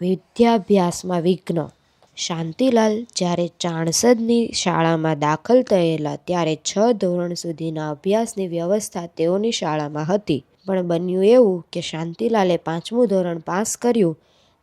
વિદ્યાભ્યાસમાં વિઘ્ન. શાંતિલાલ જ્યારે ચાણસદની શાળામાં દાખલ થયેલા ત્યારે 6 ધોરણ સુધીના અભ્યાસની વ્યવસ્થા તેઓની શાળામાં હતી. પણ બન્યું એવું કે શાંતિલાલે 5મું ધોરણ પાસ કર્યું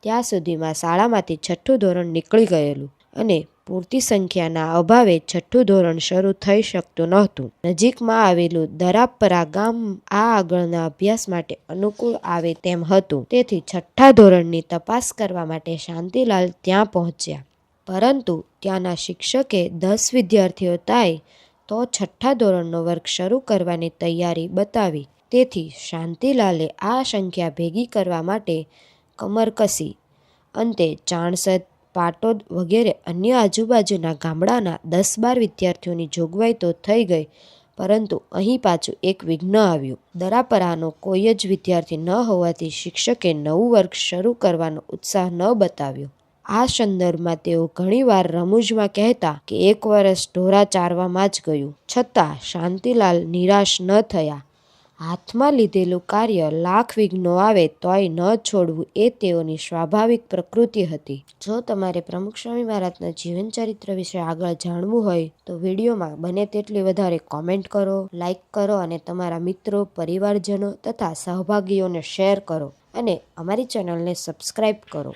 ત્યાં સુધીમાં શાળામાંથી 6ઠું ધોરણ નીકળી ગયેલું અને પૂરતી સંખ્યાના અભાવે 6ઠું ધોરણ શરૂ થઈ શકતું નહોતું. નજીકમાં આવેલું દરાપરા ગામ આ આગળના અભ્યાસ માટે અનુકૂળ આવે તેમ હતું. તેથી 6ઠ્ઠા ધોરણની તપાસ કરવા માટે શાંતિલાલ ત્યાં પહોંચ્યા. પરંતુ ત્યાંના શિક્ષકે 10 વિદ્યાર્થીઓ થાય તો 6ઠ્ઠા ધોરણનો વર્ગ શરૂ કરવાની તૈયારી બતાવી. તેથી શાંતિલાલે આ સંખ્યા ભેગી કરવા માટે કમર કસી. અંતે ચાણસદ, પાટોદ વગેરે અન્ય આજુબાજુના ગામડાના 10-12 વિદ્યાર્થીઓની જોગવાઈ તો થઈ ગઈ, પરંતુ અહીં પાછું એક વિઘ્ન આવ્યું. દરાપરાનો કોઈ જ વિદ્યાર્થી ન હોવાથી શિક્ષકે નવું વર્ગ શરૂ કરવાનો ઉત્સાહ ન બતાવ્યો. આ સંદર્ભમાં તેઓ ઘણીવાર રમૂજમાં કહેતા કે 1 વર્ષ ઢોરા ચારવામાં જ ગયું. છતાં શાંતિલાલ નિરાશ ન થયા. હાથમાં લીધેલું કાર્ય લાખ વિઘ્નો આવે તોય ન છોડવું એ તેઓની સ્વાભાવિક પ્રકૃતિ હતી. જો તમારે પ્રમુખ સ્વામી મહારાજના જીવન ચરિત્ર વિશે આગળ જાણવું હોય તો વિડીયોમાં બને તેટલી વધારે કોમેન્ટ કરો, લાઈક કરો અને તમારા મિત્રો, પરિવારજનો તથા સહભાગીઓને શેર કરો અને અમારી ચેનલને સબસ્ક્રાઈબ કરો.